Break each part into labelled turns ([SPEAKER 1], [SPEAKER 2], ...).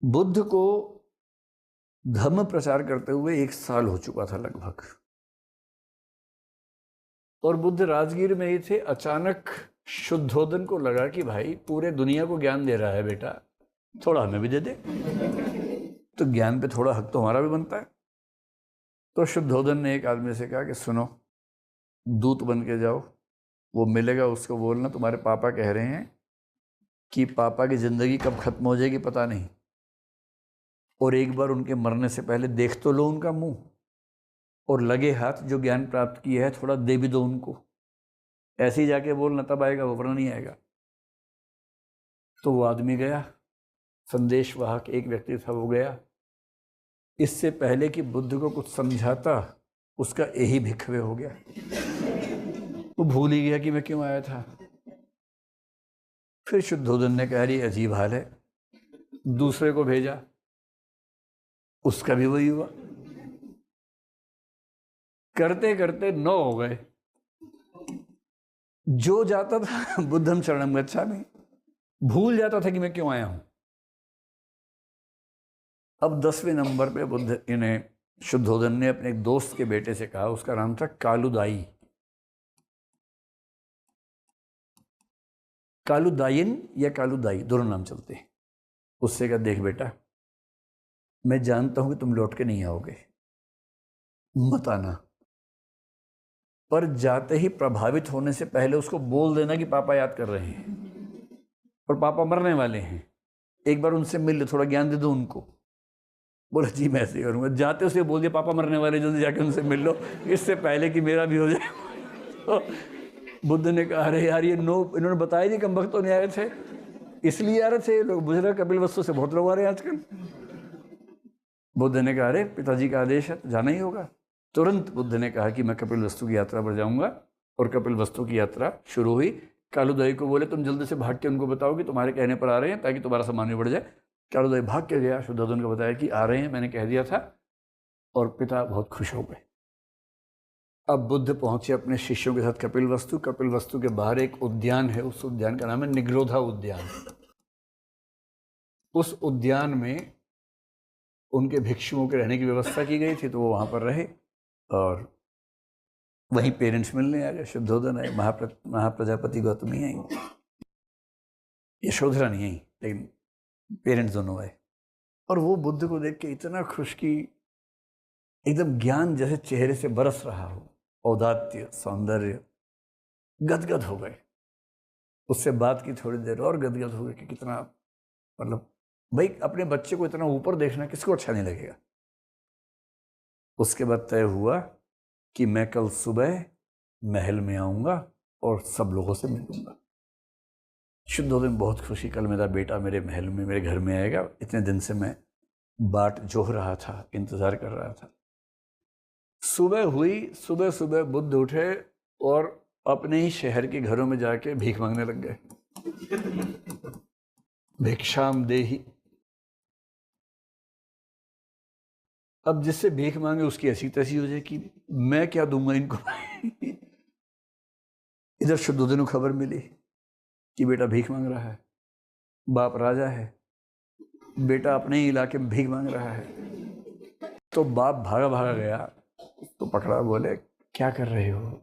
[SPEAKER 1] बुद्ध को धम्म प्रचार करते हुए 1 साल हो चुका था लगभग, और बुद्ध राजगीर में ही थे। अचानक शुद्धोधन को लगा कि भाई पूरे दुनिया को ज्ञान दे रहा है बेटा, थोड़ा हमें भी दे दे, तो ज्ञान पे थोड़ा हक तो हमारा भी बनता है। तो शुद्धोधन ने एक आदमी से कहा कि सुनो, दूत बन के जाओ, वो मिलेगा, उसको बोलना तुम्हारे पापा कह रहे हैं कि पापा की ज़िंदगी कब खत्म हो जाएगी पता नहीं, और एक बार उनके मरने से पहले देख तो लो उनका मुंह, और लगे हाथ जो ज्ञान प्राप्त किया है थोड़ा दे भी दो उनको। ऐसे ही जाके बोलना, तब आएगा वो, वरना नहीं आएगा। तो वो आदमी गया, संदेशवाहक एक व्यक्ति था, वो गया। इससे पहले कि बुद्ध को कुछ समझाता, उसका यही भिखवे हो गया, वो भूल ही गया कि मैं क्यों आया था। फिर शुद्धोधन ने कहा ये अजीब हाल है, दूसरे को भेजा, उसका भी वही हुआ। करते करते 9 हो गए। जो जाता था बुद्धम शरणम गच्छामि, भूल जाता था कि मैं क्यों आया हूं। अब 10वें नंबर पे बुद्ध इन्हें शुद्धोधन ने अपने एक दोस्त के बेटे से कहा, उसका नाम था कालुदाई, कालुदायिन या कालुदाई दोनों नाम चलते हैं। उससे कहा, देख बेटा, मैं जानता हूं कि तुम लौट के नहीं आओगे, मत आना, पर जाते ही प्रभावित होने से पहले उसको बोल देना कि पापा याद कर रहे हैं और पापा मरने वाले हैं, एक बार उनसे मिल ले, थोड़ा ज्ञान दे दो उनको। बोला जी मैं ऐसे करूँगा। जाते उसे बोल दिया पापा मरने वाले, जल्दी जाके उनसे मिल लो, इससे पहले कि मेरा भी हो जाए। तो बुद्ध ने कहा, अरे यार ये इन्होंने बताया नहीं, कम वक्त तो नहीं आए थे, इसलिए आ रहे थे लोग। बुझ रहे कपिल वस्तु से बहुत लोग आ रहे हैं आजकल। बुद्ध ने कहा, अरे पिताजी का आदेश है तो जाना ही होगा। तुरंत बुद्ध ने कहा कि मैं कपिल वस्तु की यात्रा पर जाऊंगा, और कपिल वस्तु की यात्रा शुरू हुई। कालुदाई को बोले तुम जल्दी से भाग के उनको बताओ कि तुम्हारे कहने पर आ रहे हैं, ताकि तुम्हारा सामान भी बढ़ जाए। कालुदाई भाग के गया, शुद्धोधन को बताया कि आ रहे हैं, मैंने कह दिया था, और पिता बहुत खुश हो गए। अब बुद्ध पहुंचे अपने शिष्यों के साथ कपिल वस्तु। कपिल वस्तु के बाहर एक उद्यान है, उस उद्यान का नाम है निग्रोधा उद्यान। उस उद्यान में उनके भिक्षुओं के रहने की व्यवस्था की गई थी, तो वो वहां पर रहे, और वहीं पेरेंट्स मिलने आ गए। शुद्धोधन आए, महाप्रजापति गौतमी आई, यशोधरा नहीं आई, लेकिन पेरेंट्स दोनों आए। और वो बुद्ध को देख के इतना खुश कि एकदम ज्ञान जैसे चेहरे से बरस रहा हो, औदात्य, सौंदर्य, गदगद हो गए। उससे बात की थोड़ी देर और गदगद हो गए कि कितना, मतलब भाई अपने बच्चे को इतना ऊपर देखना किसको अच्छा नहीं लगेगा। उसके बाद तय हुआ कि मैं कल सुबह महल में आऊंगा और सब लोगों से मिलूंगा। शुद्धोधन बहुत खुशी, कल मेरा बेटा मेरे महल में, मेरे घर में आएगा, इतने दिन से मैं बाट जोह रहा था, इंतजार कर रहा था। सुबह हुई, सुबह सुबह बुद्ध उठे और अपने ही शहर के घरों में जाके भीख मांगने लग गए। भिक्षाम देहि। अब जिससे भीख मांगे उसकी ऐसी तैसी हो जाए कि मैं क्या दूंगा इनको। इधर शुद्धोधन को खबर मिली कि बेटा भीख मांग रहा है, बाप राजा है, बेटा अपने ही इलाके में भीख मांग रहा है। तो बाप भागा भागा गया, तो पकड़ा, बोले क्या कर रहे हो?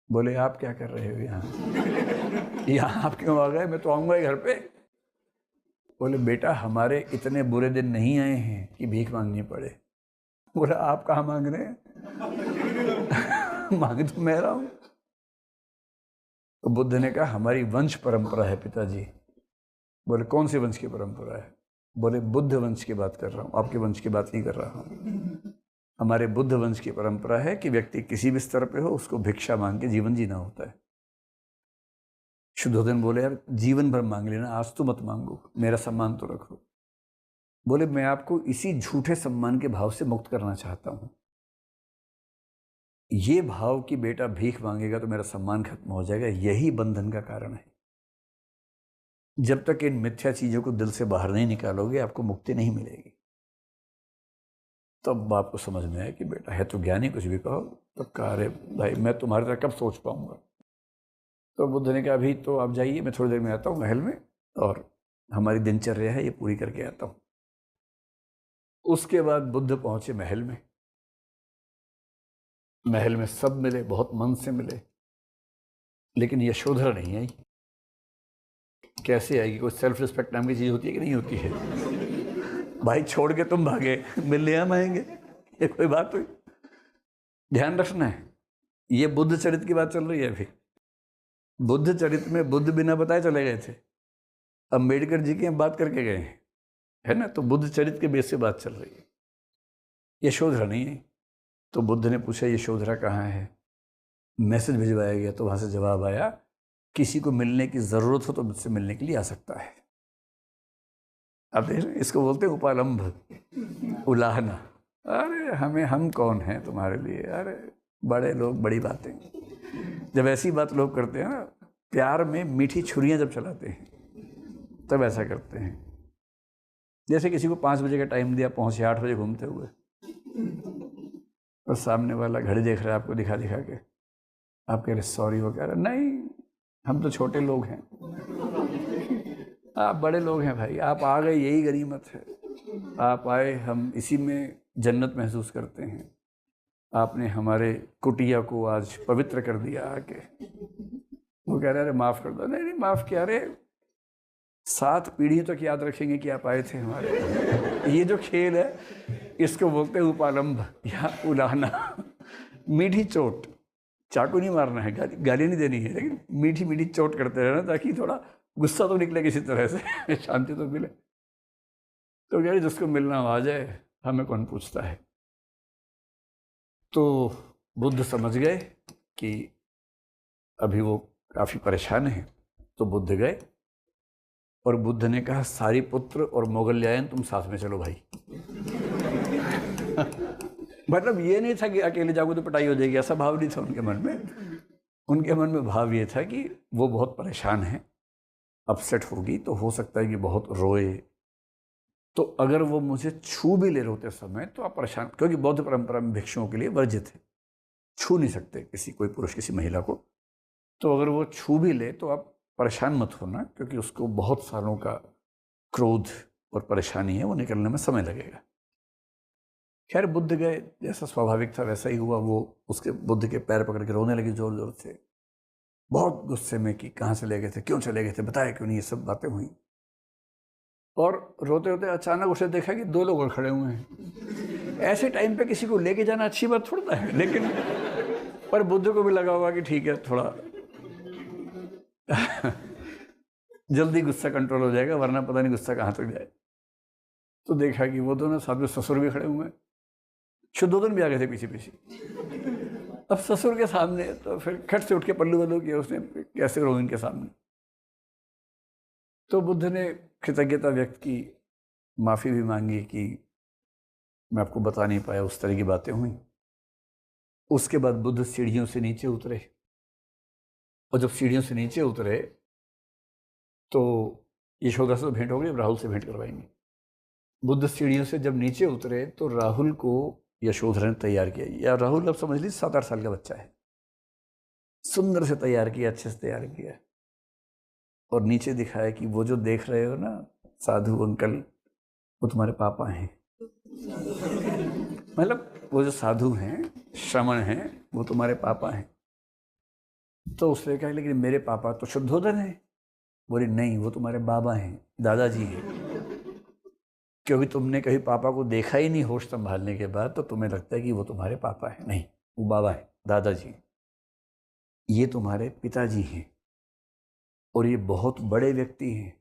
[SPEAKER 1] बोले आप क्या कर रहे हो यहाँ? यहाँ आप क्यों आ गए? मैं तो आऊंगा ही घर पे। बोले बेटा हमारे इतने बुरे दिन नहीं आए हैं कि भीख मांगनी पड़े। बोला आप कहाँ मांग रहे हैं? मांग तो मैं रहा हूं। तो बुद्ध ने कहा हमारी वंश परंपरा है पिताजी। बोले कौन सी वंश की परंपरा है? बोले बुद्ध वंश की बात कर रहा हूँ, आपके वंश की बात नहीं कर रहा हूँ। हमारे बुद्ध वंश की परंपरा है कि व्यक्ति किसी भी स्तर पे हो, उसको भिक्षा मांग के जीवन जीना होता है। शुद्धोधन बोले यार जीवन भर मांग लेना, आज तो मत मांगो, मेरा सम्मान तो रखो। बोले मैं आपको इसी झूठे सम्मान के भाव से मुक्त करना चाहता हूं। ये भाव कि बेटा भीख मांगेगा तो मेरा सम्मान खत्म हो जाएगा, यही बंधन का कारण है। जब तक इन मिथ्या चीजों को दिल से बाहर नहीं निकालोगे आपको मुक्ति नहीं मिलेगी। तब बाप को समझ में आया कि बेटा है तो ज्ञानी, कुछ भी कहो। तब कहा अरे भाई मैं तुम्हारे तरह कब सोच पाऊंगा। तो बुद्ध ने कहा अभी तो आप जाइए, मैं थोड़ी देर में आता हूँ महल में, और हमारी दिनचर्या है, ये पूरी करके आता हूँ। उसके बाद बुद्ध पहुंचे महल में। महल में सब मिले, बहुत मन से मिले, लेकिन यशोधरा नहीं आई। कैसे आएगी? कोई सेल्फ रिस्पेक्ट नाम की चीज़ होती है कि नहीं होती है? भाई छोड़ के तुम भागे, मिलने हम आएंगे, ये कोई बात हुई? ध्यान रखना है, ये बुद्ध चरित्र की बात चल रही है अभी। बुद्ध चरित्र में बुद्ध बिना बताए चले गए थे, अम्बेडकर जी की हम बात करके गए हैं, है ना? तो बुद्ध चरित्र के बेस से बात चल रही है। यशोधरा नहीं है, तो बुद्ध ने पूछा यशोधरा कहाँ है? मैसेज भिजवाया गया, तो वहाँ से जवाब आया, किसी को मिलने की ज़रूरत हो तो मुझसे मिलने के लिए आ सकता है। अब देख रहे, इसको बोलते हैं उपालंभ, उलाहना। अरे हम कौन हैं तुम्हारे लिए? अरे बड़े लोग, बड़ी बातें। जब ऐसी बात लोग करते हैं ना, प्यार में मीठी छुरियाँ जब चलाते हैं, तब ऐसा करते हैं। जैसे किसी को 5 बजे का टाइम दिया, पहुँचे 8 बजे घूमते हुए, और सामने वाला घड़ी देख रहा है आपको दिखा दिखा के, आप कह रहे सॉरी, वो कह रहे नहीं हम तो छोटे लोग हैं, आप बड़े लोग हैं भाई, आप आ गए यही गनीमत है, आप आए, हम इसी में जन्नत महसूस करते हैं। आपने हमारे कुटिया को आज पवित्र कर दिया आके। वो कह रहे अरे माफ़ कर दो। नहीं माफ़ क्या, अरे 7 पीढ़ी तक याद रखेंगे कि आप आए थे हमारे। ये जो खेल है इसको बोलते हैं उपालंभ या उलाहना। मीठी चोट, चाकू नहीं मारना है, गाली नहीं देनी है, लेकिन मीठी मीठी चोट करते रहना, ताकि थोड़ा गुस्सा तो निकले किसी तरह से, शांति तो मिले। तो कह रहे जिसको मिलना आ जाए, हमें कौन पूछता है। तो बुद्ध समझ गए कि अभी वो काफ़ी परेशान हैं, तो बुद्ध गए और बुद्ध ने कहा सारिपुत्र और मोगल्यायन तुम साथ में चलो भाई। मतलब ये नहीं था कि अकेले जाओगे तो पिटाई हो जाएगी, ऐसा भाव नहीं था उनके मन में। उनके मन में भाव ये था कि वो बहुत परेशान हैं, अपसेट होगी तो हो सकता है कि बहुत रोए, तो अगर वो मुझे छू भी ले रहे होते समय तो आप परेशान, क्योंकि बौद्ध परंपरा में भिक्षुओं के लिए वर्जित है, छू नहीं सकते किसी, कोई पुरुष किसी महिला को। तो अगर वो छू भी ले तो आप परेशान मत होना, क्योंकि उसको बहुत सालों का क्रोध और परेशानी है, वो निकलने में समय लगेगा। खैर बुद्ध गए, जैसा स्वाभाविक था वैसा ही हुआ। वो उसके बुद्ध के पैर पकड़ के रोने लगी जोर जोर से, बहुत गुस्से में कि कहाँ चले गए थे, क्यों चले गए थे, बताया क्यों नहीं, ये सब बातें हुई। और रोते रोते अचानक उसे देखा कि 2 लोग और खड़े हुए हैं। ऐसे टाइम पे किसी को लेके जाना अच्छी बात थोड़ा है, लेकिन पर बुद्ध को भी लगा होगा कि ठीक है थोड़ा जल्दी गुस्सा कंट्रोल हो जाएगा, वरना पता नहीं गुस्सा कहाँ तक जाए। तो देखा कि वो दोनों साथ में ससुर भी खड़े हुए हैं, शुद्धोधन भी आ गए थे पीछे पीछे। अब ससुर के सामने तो फिर खट से उठ के पल्लू बल्लू किया उसने, कैसे रो इनके सामने। तो बुद्ध ने कृतज्ञता व्यक्त की, माफ़ी भी मांगी कि मैं आपको बता नहीं पाया, उस तरह की बातें हुई। उसके बाद बुद्ध सीढ़ियों से नीचे उतरे, और जब सीढ़ियों से नीचे उतरे तो यशोदा से भेंट हो गई, राहुल से भेंट करवाएंगे। बुद्ध सीढ़ियों से जब नीचे उतरे तो राहुल को यशोधरा ने तैयार किया, या राहुल अब समझ लीजिए 7-8 साल का बच्चा है, सुंदर से तैयार किया, अच्छे से तैयार किया, और नीचे दिखाया कि वो जो देख रहे हो ना साधु अंकल, वो तुम्हारे पापा हैं। मतलब वो जो साधु हैं, श्रमण हैं, वो तुम्हारे पापा हैं। तो उसने कहा लेकिन मेरे पापा तो शुद्धोधन हैं। बोले नहीं, वो तुम्हारे बाबा हैं, दादाजी हैं। क्योंकि तुमने कभी पापा को देखा ही नहीं होश संभालने के बाद, तो तुम्हें लगता है कि वो तुम्हारे पापा हैं। नहीं, वो बाबा है, दादाजी। ये तुम्हारे पिताजी हैं, और ये बहुत बड़े व्यक्ति हैं।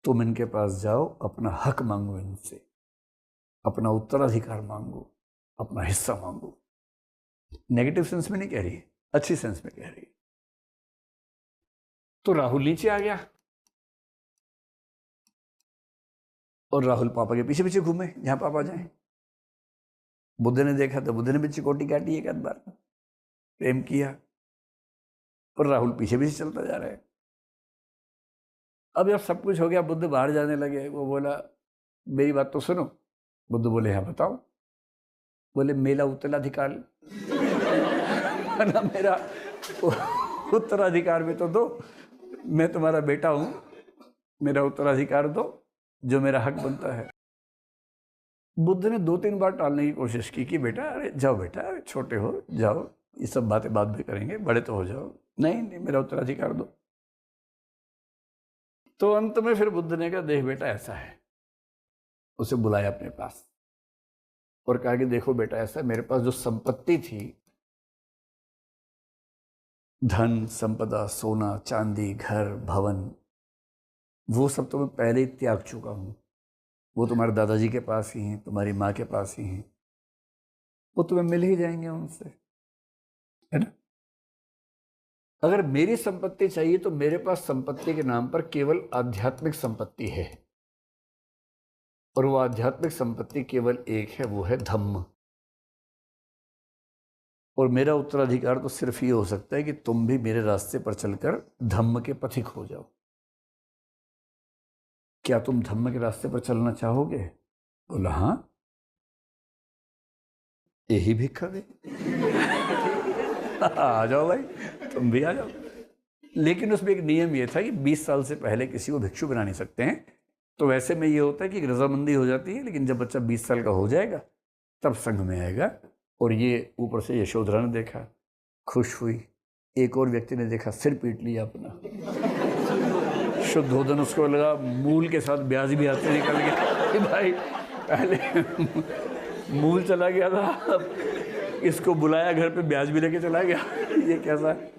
[SPEAKER 1] तुम इनके पास जाओ, अपना हक मांगो इनसे, अपना उत्तराधिकार मांगो, अपना हिस्सा मांगो। नेगेटिव सेंस में नहीं कह रही है, अच्छी सेंस में कह रही है। तो राहुल नीचे आ गया, और राहुल पापा के पीछे पीछे घूमे जहां पापा जाए। बुद्ध ने देखा तो बुद्ध ने भी चिकोटी काटी एक आध बार, प्रेम किया, और राहुल पीछे पीछे चलता जा रहा है। अब जब सब कुछ हो गया, बुद्ध बाहर जाने लगे। वो बोला मेरी बात तो सुनो। बुद्ध बोले हाँ बताओ। बोले मेरा उत्तराधिकार ना, मेरा उत्तराधिकार भी तो दो, मैं तुम्हारा बेटा हूँ, मेरा उत्तराधिकार दो, जो मेरा हक बनता है। बुद्ध ने 2-3 बार टालने की कोशिश की कि बेटा अरे जाओ बेटा, अरे छोटे हो जाओ, ये सब बातें बाद में करेंगे, बड़े तो हो जाओ। नहीं नहीं, मेरा उत्तराधिकार दो। तो अंत में फिर बुद्ध ने कहा देख बेटा ऐसा है, उसे बुलाया अपने पास और कहा कि देखो बेटा ऐसा, मेरे पास जो संपत्ति थी, धन संपदा, सोना चांदी, घर भवन, वो सब तो मैं पहले ही त्याग चुका हूं। वो तुम्हारे दादाजी के पास ही हैं, तुम्हारी माँ के पास ही हैं, वो तुम्हें मिल ही जाएंगे उनसे, है ना। अगर मेरी संपत्ति चाहिए तो मेरे पास संपत्ति के नाम पर केवल आध्यात्मिक संपत्ति है, और वो आध्यात्मिक संपत्ति केवल एक है, वो है धम्म। और मेरा उत्तराधिकार तो सिर्फ ये हो सकता है कि तुम भी मेरे रास्ते पर चलकर धम्म के पथिक हो जाओ। क्या तुम धम्म के रास्ते पर चलना चाहोगे? बोला हाँ, यही भिक्षा दे। आ जाओ भाई, तुम भी आ जाओ। लेकिन उसमें एक नियम ये था कि 20 साल से पहले किसी को भिक्षु बना नहीं सकते हैं। तो वैसे में ये होता है कि रजामंदी हो जाती है, लेकिन जब बच्चा 20 साल का हो जाएगा तब संघ में आएगा। और ये ऊपर से यशोधरा ने देखा, खुश हुई। एक और व्यक्ति ने देखा, सिर पीट लिया अपना। शुद्धोधन उसको लगा मूल के साथ ब्याज भी हाथ से निकल गया कि भाई पहले मूल चला गया था, अब इसको बुलाया घर पे, ब्याज भी लेके चला गया। ये कैसा है?